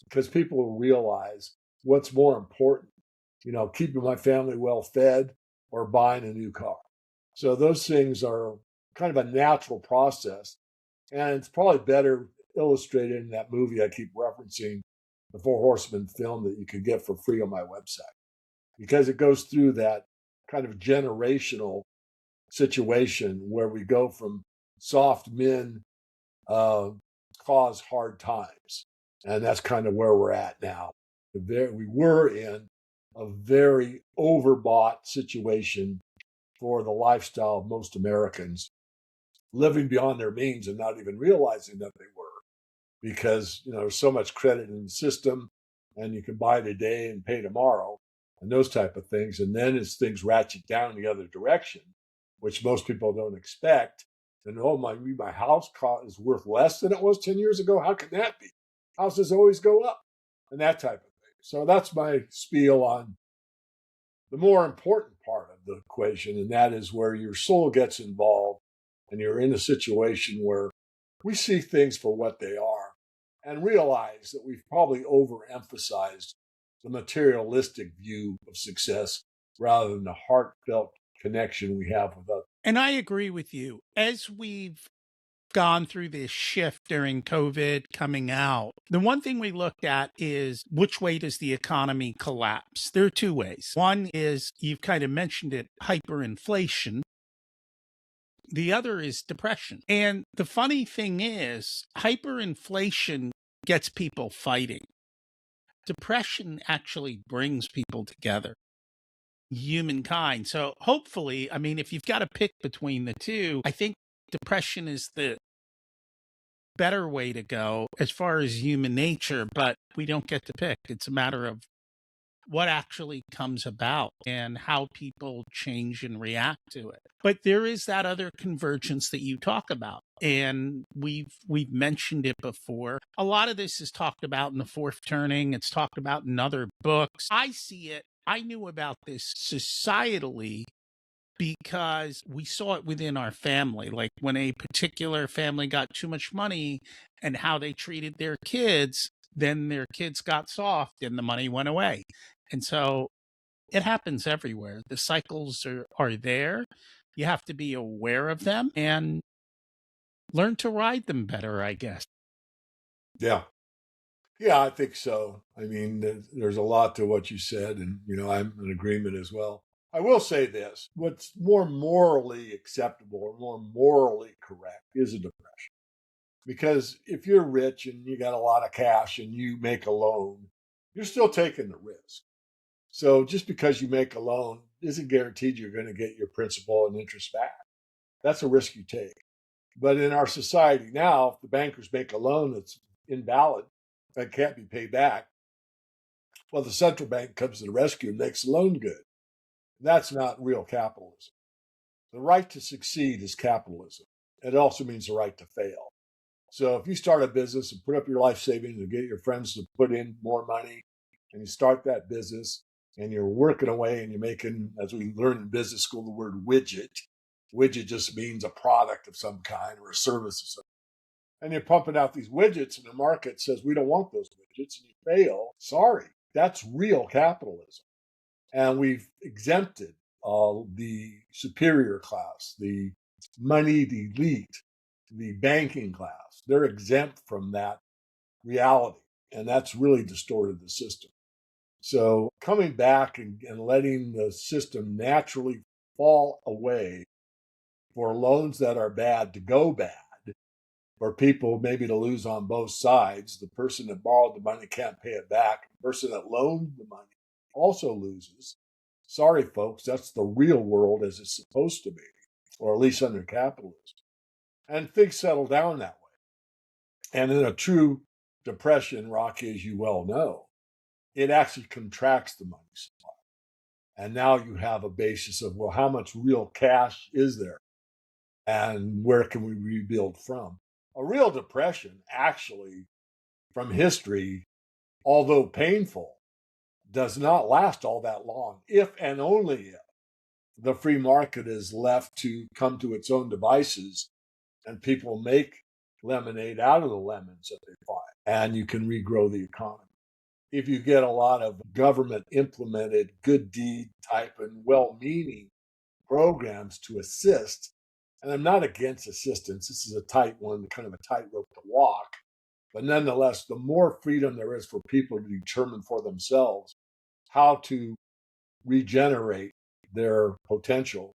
because people will realize what's more important, keeping my family well fed or buying a new car. So those things are kind of a natural process. And it's probably better illustrated in that movie I keep referencing, the Four Horsemen film that you could get for free on my website, because it goes through that kind of generational situation where we go from soft men uh, cause hard times. And that's kind of where we're at now. We were in a very overbought situation for the lifestyle of most Americans, living beyond their means and not even realizing that they were, because there's so much credit in the system and you can buy today and pay tomorrow and those type of things. And then as things ratchet down the other direction, which most people don't expect, and my house is worth less than it was 10 years ago. How can that be? Houses always go up and that type of thing. So that's my spiel on the more important part of the equation, and that is where your soul gets involved and you're in a situation where we see things for what they are and realize that we've probably overemphasized the materialistic view of success rather than the heartfelt connection we have with others. And I agree with you. As we've gone through this shift during COVID coming out, the one thing we looked at is which way does the economy collapse? There are two ways. One is, you've kind of mentioned it, hyperinflation. The other is depression. And the funny thing is, hyperinflation gets people fighting. Depression actually brings people together, humankind. So hopefully, I mean, if you've got to pick between the two, I think depression is the better way to go as far as human nature, but we don't get to pick. It's a matter of what actually comes about and how people change and react to it. But there is that other convergence that you talk about, and we've mentioned it before. A lot of this is talked about in The Fourth Turning. It's talked about in other books. I see it. I knew about this societally because we saw it within our family. Like when a particular family got too much money and how they treated their kids, then their kids got soft and the money went away. And so it happens everywhere. The cycles are there. You have to be aware of them and learn to ride them better, I guess. Yeah. Yeah, I think so. I mean, there's a lot to what you said, and I'm in agreement as well. I will say this: what's more morally acceptable or more morally correct is a depression. Because if you're rich and you got a lot of cash and you make a loan, you're still taking the risk. So just because you make a loan isn't guaranteed you're going to get your principal and interest back. That's a risk you take. But in our society now, if the bankers make a loan that's invalid and can't be paid back, well, the central bank comes to the rescue and makes the loan good. That's not real capitalism. The right to succeed is capitalism. It also means the right to fail. So if you start a business and put up your life savings and get your friends to put in more money and you start that business and you're working away and you're making, as we learned in business school, the word widget. Widget just means a product of some kind or a service of some kind. And you're pumping out these widgets and the market says, we don't want those widgets, and you fail. Sorry, that's real capitalism. And we've exempted the superior class, the moneyed elite, the banking class. They're exempt from that reality. And that's really distorted the system. So coming back and letting the system naturally fall away for loans that are bad to go bad, for people maybe to lose on both sides. The person that borrowed the money can't pay it back. The person that loaned the money also loses. Sorry, folks, that's the real world as it's supposed to be, or at least under capitalism. And things settle down that way. And in a true depression, Rocky, as you well know, it actually contracts the money supply. And now you have a basis of, well, how much real cash is there? And where can we rebuild from? A real depression, actually, from history, although painful, does not last all that long, if and only if the free market is left to come to its own devices and people make lemonade out of the lemons that they find, and you can regrow the economy. If you get a lot of government implemented good deed type and well-meaning programs to assist, and I'm not against assistance, this is a tight one, kind of a tightrope to walk, but nonetheless, the more freedom there is for people to determine for themselves how to regenerate their potential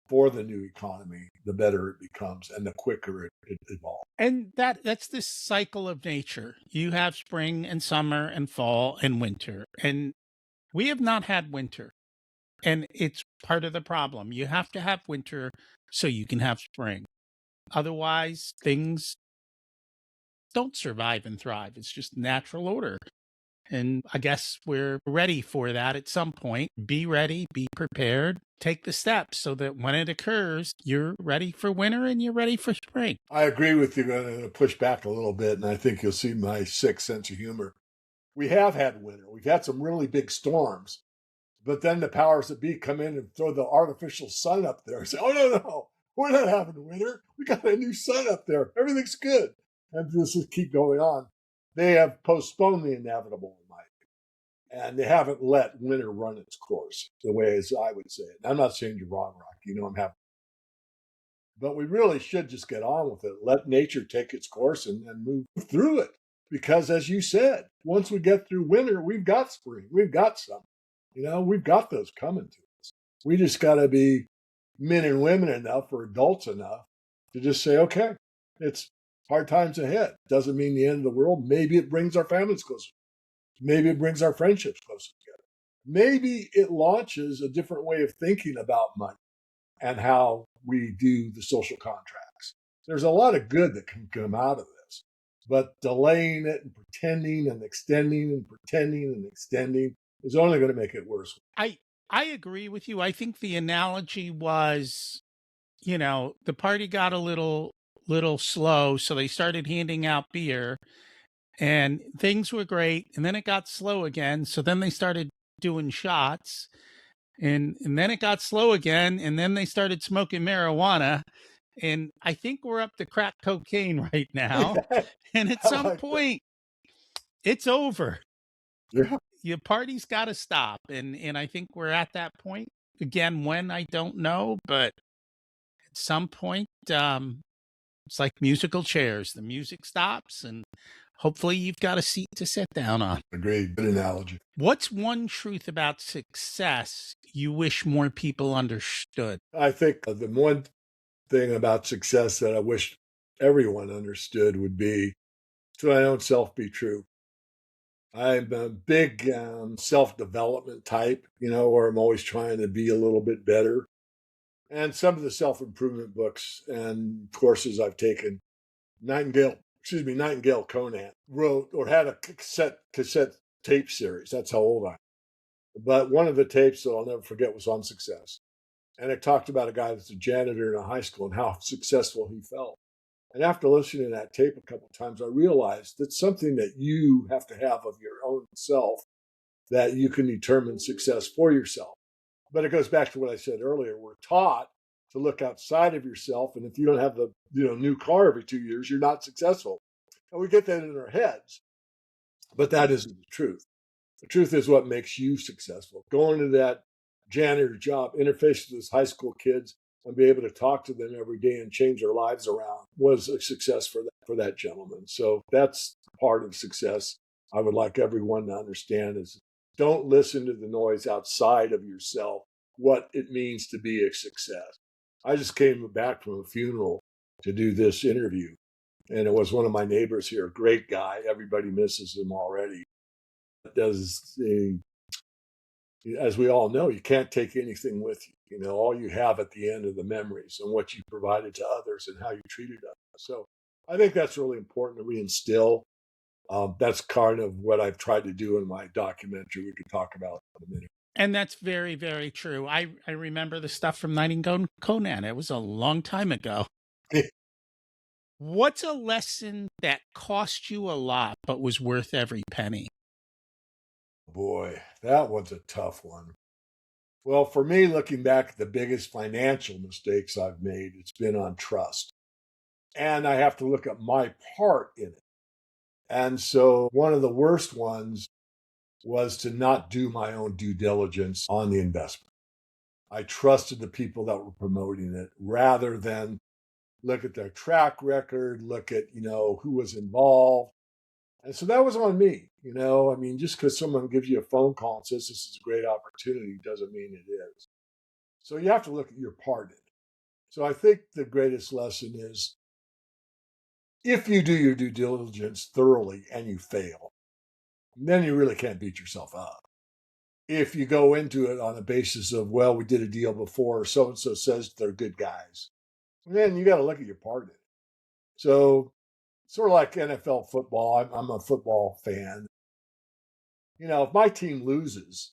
for the new economy, the better it becomes and the quicker it evolves. And that's this cycle of nature. You have spring and summer and fall and winter. And we have not had winter. And it's part of the problem. You have to have winter so you can have spring. Otherwise, things don't survive and thrive. It's just natural order. And I guess we're ready for that at some point. Be ready, be prepared, take the steps so that when it occurs, you're ready for winter and you're ready for spring. I agree with you. I'm going to push back a little bit, and I think you'll see my sick sense of humor. We have had winter. We've had some really big storms, but then the powers that be come in and throw the artificial sun up there and say, oh, no, we're not having winter. We got a new sun up there. Everything's good. And this will keep going on. They have postponed the inevitable, in my opinion, and they haven't let winter run its course the way as I would say it. And I'm not saying you're wrong, Rock. You know I'm happy. But we really should just get on with it. Let nature take its course and move through it. Because as you said, once we get through winter, we've got spring. We've got summer. We've got those coming to us. We just got to be men and women enough or adults enough to just say, okay, it's hard times ahead. Doesn't mean the end of the world. Maybe it brings our families closer. Maybe it brings our friendships closer together. Maybe it launches a different way of thinking about money and how we do the social contracts. There's a lot of good that can come out of this, but delaying it and pretending and extending and pretending and extending is only going to make it worse. I agree with you. I think the analogy was, the party got a little slow, so they started handing out beer and things were great, and then it got slow again, so then they started doing shots. And then it got slow again, and then they started smoking marijuana. And I think we're up to crack cocaine right now. And at some point, it's over. Yeah. Your party's got to stop. And I think we're at that point. Again, when, I don't know. But at some point, it's like musical chairs. The music stops, and hopefully you've got a seat to sit down on. Agreed. Good analogy. What's one truth about success you wish more people understood? I think the one thing about success that I wish everyone understood would be to my own self be true. I'm a big self development type, where I'm always trying to be a little bit better. And some of the self improvement books and courses I've taken, Nightingale Conan wrote or had a cassette tape series. That's how old I am. But one of the tapes that I'll never forget was on success. And it talked about a guy that's a janitor in a high school and how successful he felt. And after listening to that tape a couple of times, I realized that's something that you have to have of your own self, that you can determine success for yourself. But it goes back to what I said earlier. We're taught to look outside of yourself. And if you don't have the new car every 2 years, you're not successful. And we get that in our heads. But that isn't the truth. The truth is what makes you successful. Going to that janitor job, interface with those high school kids, and be able to talk to them every day and change their lives around was a success for that gentleman. So that's part of success I would like everyone to understand is don't listen to the noise outside of yourself, what it means to be a success. I just came back from a funeral to do this interview, and it was one of my neighbors here, a great guy. Everybody misses him already. Does as we all know, you can't take anything with you. All you have at the end are the memories and what you provided to others and how you treated others. So I think that's really important to reinstill. That's kind of what I've tried to do in my documentary. We could talk about in a minute. And that's very, very true. I remember the stuff from Nightingale Conan. It was a long time ago. What's a lesson that cost you a lot but was worth every penny? Boy, that one's a tough one. Well, for me, looking back at the biggest financial mistakes I've made, it's been on trust. And I have to look at my part in it. And so one of the worst ones was to not do my own due diligence on the investment. I trusted the people that were promoting it rather than look at their track record, look at, who was involved. And so that was on me. I mean, just because someone gives you a phone call and says this is a great opportunity doesn't mean it is. So you have to look at your part in it. So I think the greatest lesson is if you do your due diligence thoroughly and you fail, then you really can't beat yourself up. If you go into it on a basis of, well, we did a deal before, so and so says they're good guys, then you got to look at your part in it. So, sort of like NFL football, I'm a football fan. If my team loses,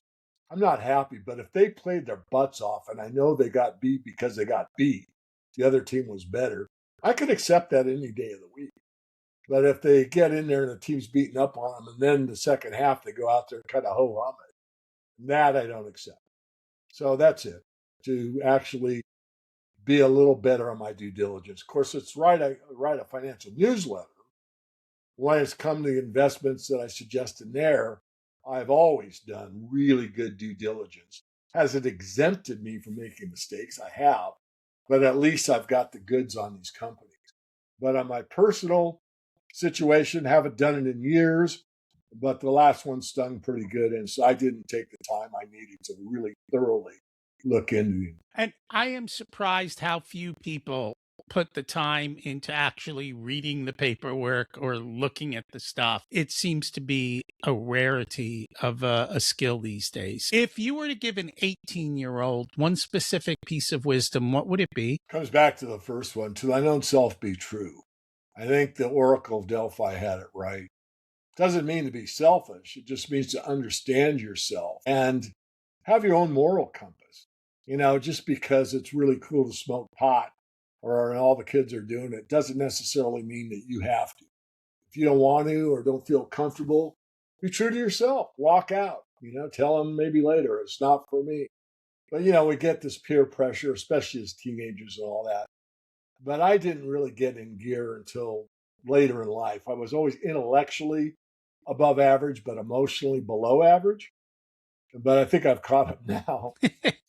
I'm not happy, but if they played their butts off and I know they got beat because they got beat, the other team was better, I could accept that any day of the week. But if they get in there and the team's beating up on them, and then the second half they go out there and kind of ho hum it, that I don't accept. So that's it. To actually be a little better on my due diligence. Of course, it's right. I write a financial newsletter. When it's come to the investments that I suggest in there, I've always done really good due diligence. Has it exempted me from making mistakes? I have, but at least I've got the goods on these companies. But on my personal situation, haven't done it in years, but the last one stung pretty good. And so I didn't take the time I needed to really thoroughly look into it. And I am surprised how few people put the time into actually reading the paperwork or looking at the stuff. It seems to be a rarity of a skill these days. If you were to give an 18-year-old one specific piece of wisdom, what would it be? Comes back to the first one, to thine own self be true. I think the Oracle of Delphi had it right. Doesn't mean to be selfish. It just means to understand yourself and have your own moral compass. Just because it's really cool to smoke pot or all the kids are doing it doesn't necessarily mean that you have to. If you don't want to or don't feel comfortable, be true to yourself. Walk out. Tell them maybe later, it's not for me. But, we get this peer pressure, especially as teenagers and all that. But I didn't really get in gear until later in life. I was always intellectually above average, but emotionally below average. But I think I've caught up now.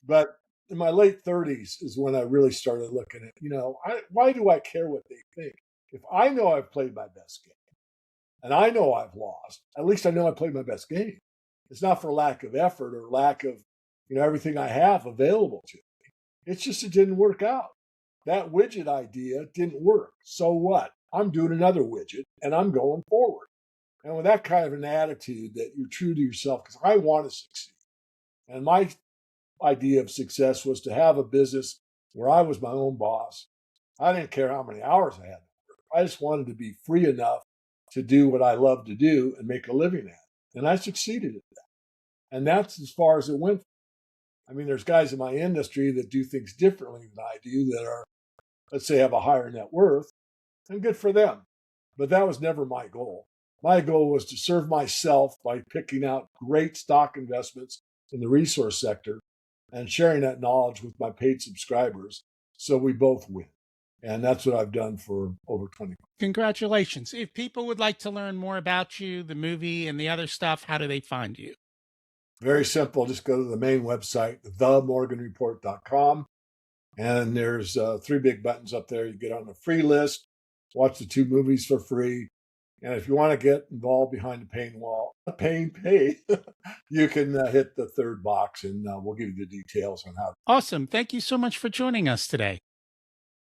But in my late 30s is when I really started looking at, why do I care what they think? If I know I've played my best game and I know I've lost, at least I know I played my best game. It's not for lack of effort or lack of, everything I have available to me. It's just it didn't work out. That widget idea didn't work. So what? I'm doing another widget and I'm going forward. And with that kind of an attitude that you're true to yourself, because I want to succeed. And my idea of success was to have a business where I was my own boss. I didn't care how many hours I had to work. I just wanted to be free enough to do what I love to do and make a living at it. And I succeeded at that. And that's as far as it went. I mean, there's guys in my industry that do things differently than I do that are, let's say, have a higher net worth, and good for them. But that was never my goal. My goal was to serve myself by picking out great stock investments in the resource sector and sharing that knowledge with my paid subscribers so we both win. And that's what I've done for over 20 years. Congratulations. If people would like to learn more about you, the movie, and the other stuff, how do they find you? Very simple. Just go to the main website, themorganreport.com. And there's 3 big buttons up there. You get on the free list, watch the 2 movies for free. And if you want to get involved behind the pay, you can hit the 3rd box and we'll give you the details on how. Awesome. Thank you so much for joining us today.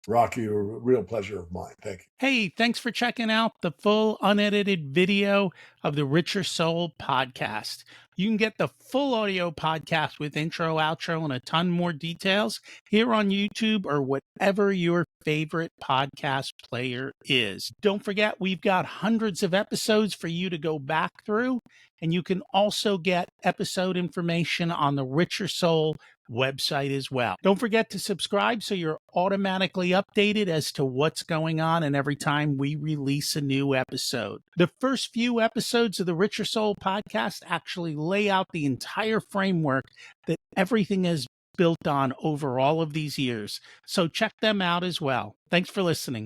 Rocky, a real pleasure of mine. Thank you. Hey, thanks for checking out the full unedited video of the Richer Soul podcast. You can get the full audio podcast with intro, outro, and a ton more details here on YouTube or whatever your favorite podcast player is. Don't forget, we've got hundreds of episodes for you to go back through, and you can also get episode information on the Richer Soul website as well. Don't forget to subscribe so you're automatically updated as to what's going on and every time we release a new episode. The first few episodes of the Richer Soul podcast actually lay out the entire framework that everything is built on over all of these years. So check them out as well. Thanks for listening.